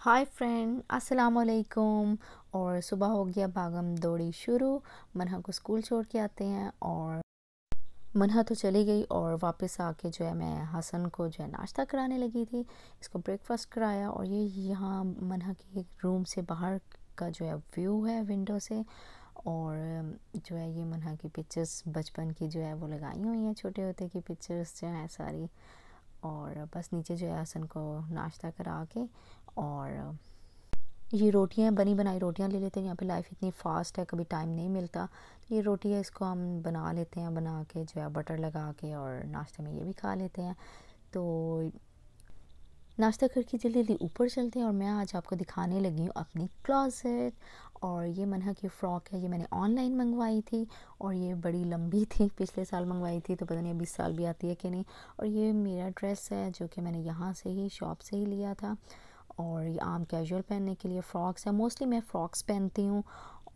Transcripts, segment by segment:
Hi friend, अस्सलाम वालेकुम। और सुबह हो गया, भागम दौड़ी शुरू। मनहा को स्कूल छोड़ के आते हैं और मनहा तो चली गई और वापस आके जो है मैं हसन को जो है नाश्ता कराने लगी थी। इसको ब्रेकफास्ट कराया और ये यहाँ मनहा के रूम से बाहर का जो है व्यू है विंडो से। और जो है ये मनहा की पिक्चर्स बचपन की जो है वो लगाई हुई हैं, छोटे होते की पिक्चर्स जो हैं सारी। और बस नीचे जो है हसन को नाश्ता करा के और ये रोटियां बनी बनाई रोटियां ले लेते हैं। यहाँ पे लाइफ इतनी फ़ास्ट है, कभी टाइम नहीं मिलता। तो ये रोटी है, इसको हम बना लेते हैं, बना के जो है बटर लगा के और नाश्ते में ये भी खा लेते हैं। तो नाश्ता करके जल्दी जल्दी ऊपर चलते हैं और मैं आज आपको दिखाने लगी हूँ अपनी क्लोज़ेट। और ये मनहा की फ़्रॉक है, ये मैंने ऑनलाइन मंगवाई थी और ये बड़ी लंबी थी, पिछले साल मंगवाई थी, तो पता नहीं अभी इस साल भी आती है कि नहीं। और ये मेरा ड्रेस है जो कि मैंने यहाँ से ही शॉप से ही लिया था। और ये आम कैजुअल पहनने के लिए फ़्रॉक्स है, मोस्टली मैं फ़्रॉक्स पहनती हूँ।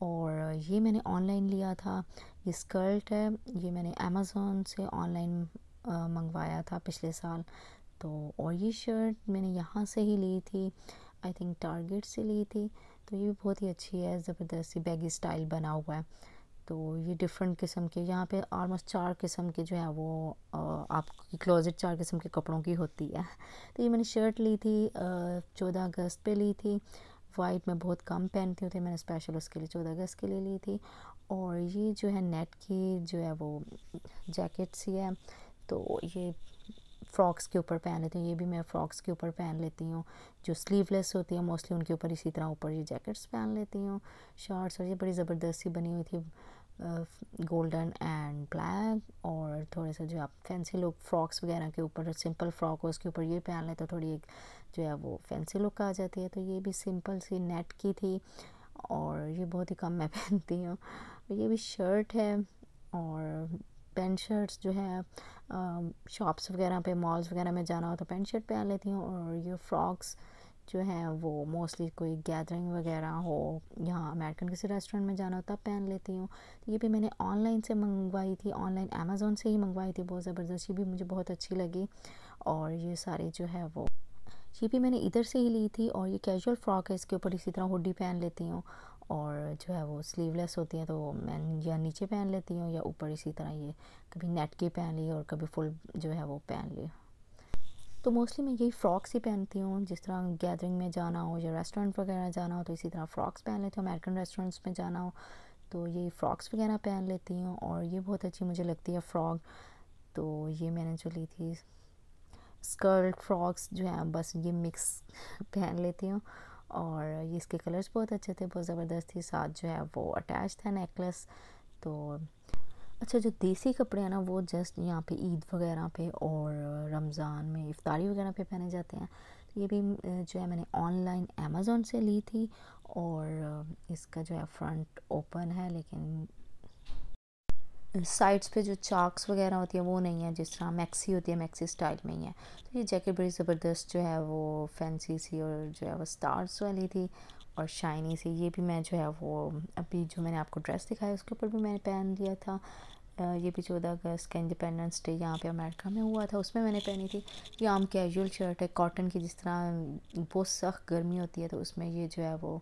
और ये मैंने ऑनलाइन लिया था। ये स्कर्ट है, ये मैंने अमेज़ॉन से ऑनलाइन मंगवाया था पिछले साल। तो और ये शर्ट मैंने यहाँ से ही ली थी, आई थिंक टारगेट से ली थी। तो ये भी बहुत ही अच्छी है, ज़बरदस्ती बैगी स्टाइल बना हुआ है। तो ये डिफरेंट किस्म के यहाँ पे ऑलमोस्ट 4 किस्म के जो है वो आपकी क्लोज़ेट 4 किस्म के कपड़ों की होती है। तो ये मैंने शर्ट ली थी, 14 अगस्त पे ली थी। वाइट मैं बहुत कम पहनती हूँ, तो मैंने स्पेशल उसके लिए 14 अगस्त के लिए ली थी। और ये जो है नेट की जो है वो जैकेट सी है, तो ये फ्रॉक्स के ऊपर पहन लेती हूँ। ये भी मैं फ़्रॉक्स के ऊपर पहन लेती हूँ, जो स्लीवलेस होती है मोस्टली उनके ऊपर इसी तरह ऊपर ये जैकेट्स पहन लेती हूँ, शॉर्ट्स। और ये बड़ी ज़बरदस्ती बनी हुई थी, गोल्डन एंड ब्लैक। और थोड़े से जो आप फैंसी लुक फ्रॉक्स वगैरह के ऊपर, सिंपल फ्रॉक हो उसके ऊपर ये पहन ले तो थोड़ी एक जो है वो फैंसी लुक आ जाती है। तो ये भी सिंपल सी नेट की थी और ये बहुत ही कम मैं पहनती हूँ। ये भी शर्ट है। और पैंट शर्ट्स जो है शॉप्स वगैरह पे, मॉल्स वगैरह में जाना हो तो पैंट शर्ट पहन लेती हूँ। और ये फ्रॉक्स जो हैं वो मोस्टली कोई गैदरिंग वगैरह हो, यहाँ अमेरिकन किसी रेस्टोरेंट में जाना हो तब पहन लेती हूँ। तो ये भी मैंने ऑनलाइन से मंगवाई थी, ऑनलाइन अमेज़ोन से ही मंगवाई थी, बहुत ज़बरदस्त, ये भी मुझे बहुत अच्छी लगी। और ये सारे जो है वो ये भी मैंने इधर से ही ली थी। और ये कैजुअल फ्रॉक है, इसके ऊपर इसी तरह हुडी पहन लेती हूँ। और जो है वो स्लीवलेस होती है, तो मैं या नीचे पहन लेती हूँ या ऊपर इसी तरह ये कभी नेट की पहन ली और कभी फुल जो है वो पहन ली। तो मोस्टली मैं यही फ़्रॉक्स ही पहनती हूँ, जिस तरह गैदरिंग में जाना हो या रेस्टोरेंट वगैरह जाना हो तो इसी तरह फ़्रॉक्स पहन लेती हूँ। अमेरिकन रेस्टोरेंट्स में जाना हो तो ये फ़्रॉक्स वगैरह पहन लेती हूँ और ये बहुत अच्छी मुझे लगती है फ़्रॉक। तो ये मैंने जो ली थी स्कर्ट फ्रॉक्स जो हैं बस ये मिक्स पहन लेती हूँ। और ये इसके कलर्स बहुत अच्छे थे, बहुत ज़बरदस्त थी, साथ जो है वो अटैच था नेकलेस। तो अच्छा, जो देसी कपड़े हैं ना वो जस्ट यहाँ पे ईद वगैरह पे और रमज़ान में इफ्तारी वगैरह पे पहने जाते हैं। तो ये भी जो है मैंने ऑनलाइन अमेज़ोन से ली थी। और इसका जो है फ्रंट ओपन है, लेकिन साइड्स पे जो चाक्स वगैरह होती है वो नहीं है, जिस तरह मैक्सी होती है, मैक्सी स्टाइल में ही है। तो ये जैकेट बड़ी ज़बरदस्त जो है वो फैंसी सी और जो है वो स्टार्स वाली थी और शाइनी सी। ये भी मैं जो है वो अभी जो मैंने आपको ड्रेस दिखाया उसके ऊपर भी मैंने पहन लिया था। ये भी 14 अगस्त का इंडिपेंडेंस डे यहाँ पे अमेरिका में हुआ था, उसमें मैंने पहनी थी। ये आम कैजुअल शर्ट है, कॉटन की, जिस तरह बहुत सख्त गर्मी होती है तो उसमें ये जो है वो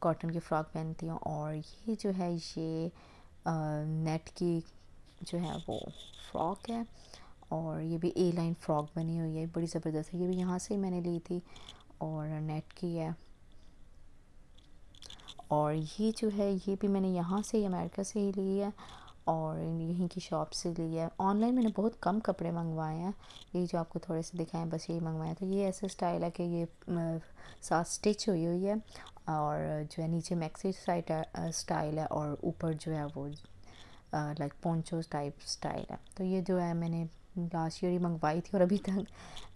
कॉटन की फ़्रॉक पहनती हूँ। और ये जो है ये नेट की जो है वो फ्रॉक है। और ये भी ए लाइन फ्रॉक बनी हुई है, बड़ी ज़बरदस्त है, ये भी यहाँ से ही मैंने ली थी और नेट की है। और ये जो है ये भी मैंने यहाँ से ही अमेरिका से ही ली है और यहीं की शॉप से ली है। ऑनलाइन मैंने बहुत कम कपड़े मंगवाए हैं, ये जो आपको थोड़े से दिखाएं बस यही मंगवाए। तो ये ऐसे स्टाइल है कि ये साथ स्टिच हुई हुई है और जो है नीचे मैक्सी स्टाइल है और ऊपर जो है वो लाइक पोंचो टाइप स्टाइल है। तो ये जो है मैंने लास्ट ईयर ही मंगवाई थी और अभी तक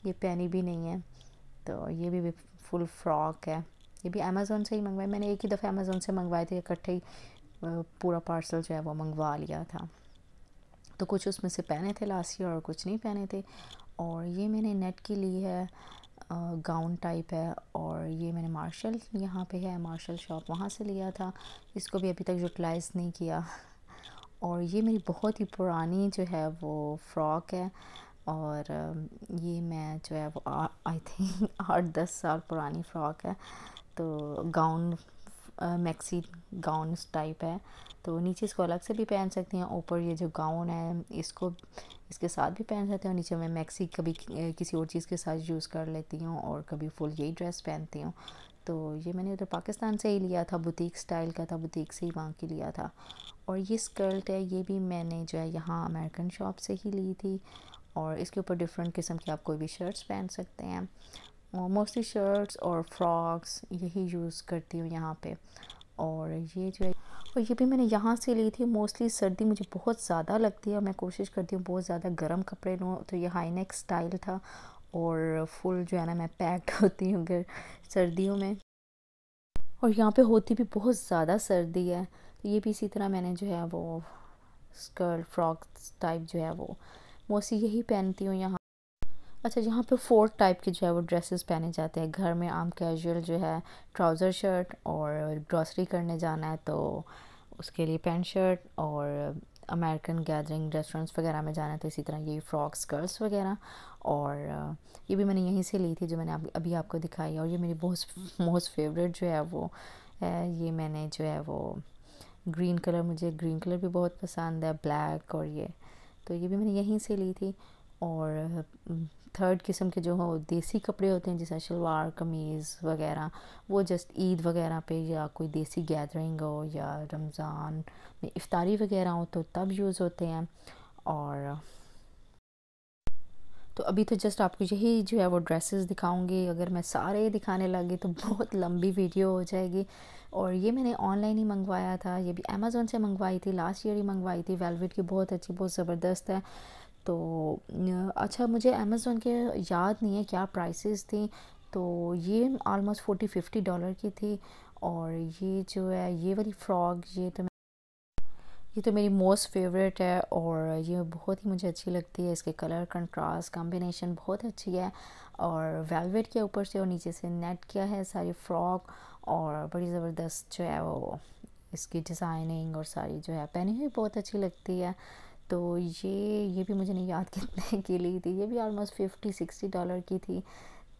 ये पहनी भी नहीं है। तो ये भी फुल फ्रॉक है, ये भी अमेज़ोन से ही मंगवाई मैंने, एक ही दफ़ा अमेज़ोन से मंगवाए थे इकट्ठे ही, पूरा पार्सल जो है वो मंगवा लिया था। तो कुछ उसमें से पहने थे लास्ट ईयर और कुछ नहीं पहने थे। और ये मैंने नेट की ली है, गाउन टाइप है। और ये मैंने मार्शल यहाँ पे है, मार्शल शॉप, वहाँ से लिया था, इसको भी अभी तक यूटिलाइज़ नहीं किया। और ये मेरी बहुत ही पुरानी जो है वो फ़्रॉक है, और ये मैं जो है वो आई थिंक 8-10 साल पुरानी फ़्रॉक है। तो गाउन मैक्सी गाउन टाइप है, तो नीचे इसको अलग से भी पहन सकती हैं। ऊपर ये जो गाउन है इसको इसके साथ भी पहन सकते हैं, और नीचे मैं मैक्सी कभी किसी और चीज़ के साथ यूज़ कर लेती हूँ, और कभी फुल यही ड्रेस पहनती हूँ। तो ये मैंने उधर पाकिस्तान से ही लिया था, बुटीक स्टाइल का था, बुटीक से ही वहाँ की लिया था। और ये स्कर्ट है, ये भी मैंने जो है यहाँ अमेरिकन शॉप से ही ली थी, और इसके ऊपर डिफरेंट किस्म के आप कोई भी शर्ट्स पहन सकते हैं। और मोस्टली शर्ट्स और फ्रॉक्स यही यूज़ करती हूँ यहाँ पे। और ये जो है, और ये भी मैंने यहाँ से ली थी। मोस्टली सर्दी मुझे बहुत ज़्यादा लगती है, और मैं कोशिश करती हूँ बहुत ज़्यादा गर्म कपड़े लूँ, तो ये हाई नेक स्टाइल था, और फुल जो है ना मैं पैक्ड होती हूँ अगर सर्दियों में। और यहाँ पे होती भी बहुत ज़्यादा सर्दी है, तो ये भी इसी तरह मैंने जो है वो स्कर्ट फ्रॉक टाइप जो है वो मोस्टली यही पहनती हूँ यहाँ। अच्छा, यहाँ पे 4 टाइप के जो है वो ड्रेसेस पहने जाते हैं। घर में आम कैजुअल जो है ट्राउज़र शर्ट, और ग्रॉसरी करने जाना है तो उसके लिए पैंट शर्ट, और अमेरिकन गैदरिंग रेस्टोरेंट्स वगैरह में जाना है तो इसी तरह ये फ्रॉक्स स्कर्ट्स वगैरह। और ये भी मैंने यहीं से ली थी जो मैंने अभी आपको दिखाई। और ये मेरी मोस्ट फेवरेट जो है वो है, ये मैंने जो है वो ग्रीन कलर, मुझे ग्रीन कलर भी बहुत पसंद है, ब्लैक, और ये तो ये भी मैंने यहीं से ली थी। और थर्ड किस्म के जो हो देसी कपड़े होते हैं, जैसे शलवार कमीज़ वगैरह, वो जस्ट ईद वगैरह पे या कोई देसी गैदरिंग हो या रमज़ान में इफ्तारी वगैरह हो तो तब यूज़ होते हैं। और तो अभी तो जस्ट आपको यही जो है वो ड्रेसेस दिखाऊंगी, अगर मैं सारे दिखाने लगी तो बहुत लंबी वीडियो हो जाएगी। और ये मैंने ऑनलाइन ही मंगवाया था, ये भी अमेज़ोन से मंगवाई थी, लास्ट ईयर ही मंगवाई थी। वेलवेट की बहुत अच्छी, बहुत ज़बरदस्त है। तो अच्छा, मुझे अमेज़ोन के याद नहीं है क्या प्राइसेस थी, तो ये ऑलमोस्ट $40-50 की थी। और ये जो है ये वाली फ़्रॉक, ये तो मेरी मोस्ट फेवरेट है, और ये बहुत ही मुझे अच्छी लगती है। इसके कलर कंट्रास्ट कॉम्बिनेशन बहुत अच्छी है, और वेलवेट के ऊपर से और नीचे से नेट किया है सारी फ्रॉक, और बड़ी ज़बरदस्त जो है वो इसकी डिज़ाइनिंग और सारी जो है पहनी हुई बहुत अच्छी लगती है। तो ये भी मुझे नहीं याद कितने की ली थी, ये भी ऑलमोस्ट $50-60 की थी।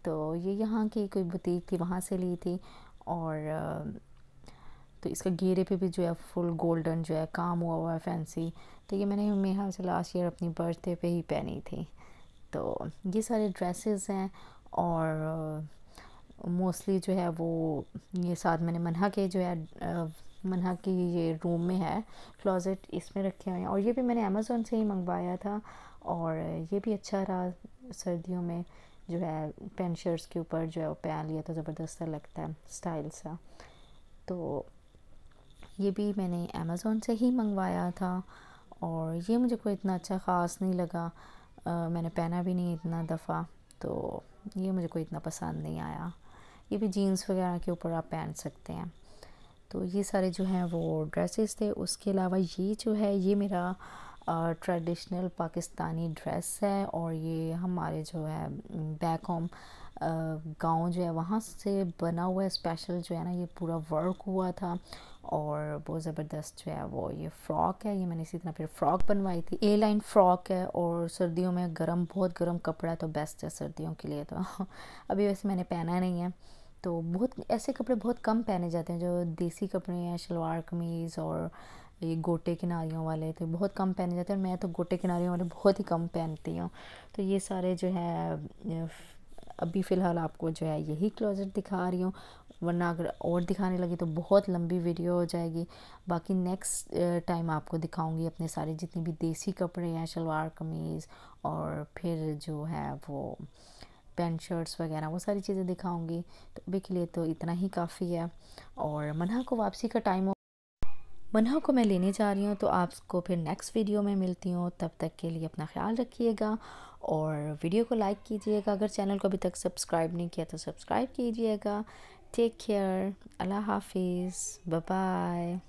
तो ये यहाँ की कोई बुटीक थी, वहाँ से ली थी। और तो इसका घेरे पे भी जो है फुल गोल्डन जो है काम हुआ है फैंसी। तो ये मैंने मेरे ख्याल से लास्ट ईयर अपनी बर्थडे पे ही पहनी थी। तो ये सारे ड्रेसेस हैं। और मोस्टली जो है वो ये साथ मैंने मन्हा के जो है मन्हा की ये रूम में है क्लोज़ेट, इसमें रखे हुए हैं। और ये भी मैंने अमेज़ोन से ही मंगवाया था, और ये भी अच्छा रहा। सर्दियों में जो है पेंट शर्ट्स के ऊपर जो है वो पहन लिया तो ज़बरदस्त लगता है, स्टाइल सा। तो ये भी मैंने अमेज़ोन से ही मंगवाया था, और ये मुझे कोई इतना अच्छा ख़ास नहीं लगा। मैंने पहना भी नहीं इतना दफ़ा, तो ये मुझे कोई इतना पसंद नहीं आया। ये भी जीन्स वगैरह के ऊपर आप पहन सकते हैं। तो ये सारे जो हैं वो ड्रेसेस थे। उसके अलावा ये जो है ये मेरा ट्रेडिशनल पाकिस्तानी ड्रेस है, और ये हमारे जो है बैक होम गांव जो है वहाँ से बना हुआ है स्पेशल, जो है ना ये पूरा वर्क हुआ था, और बहुत ज़बरदस्त जो है वो ये फ़्रॉक है। ये मैंने इसी तरह फिर फ़्रॉक बनवाई थी, ए लाइन फ़्रॉक है, और सर्दियों में बहुत गर्म कपड़ा है तो बेस्ट है सर्दियों के लिए। तो अभी वैसे मैंने पहना नहीं है, तो बहुत ऐसे कपड़े बहुत कम पहने जाते हैं जो देसी कपड़े हैं, शलवार कमीज़ और ये गोटे किनारियों वाले तो बहुत कम पहने जाते हैं, और मैं तो गोटे किनारियों वाले बहुत ही कम पहनती हूँ। तो ये सारे जो है अभी फ़िलहाल आपको जो है यही क्लोज़ेट दिखा रही हूँ, वरना अगर और दिखाने लगी तो बहुत लंबी वीडियो हो जाएगी। बाकी नेक्स्ट टाइम आपको दिखाऊंगी अपने सारे जितने भी देसी कपड़े हैं, शलवार कमीज़, और फिर जो है वो पैंट शर्ट्स वगैरह, वो सारी चीज़ें दिखाऊंगी। तो अभी के लिए तो इतना ही काफ़ी है। और मन्हा को वापसी का टाइम हो, मन्हा को मैं लेने जा रही हूँ, तो आपको फिर नेक्स्ट वीडियो में मिलती हूँ। तब तक के लिए अपना ख्याल रखिएगा, और वीडियो को लाइक कीजिएगा। अगर चैनल को अभी तक सब्सक्राइब नहीं किया तो सब्सक्राइब कीजिएगा। टेक केयर, अल्लाह हाफिज़, बाय बाय।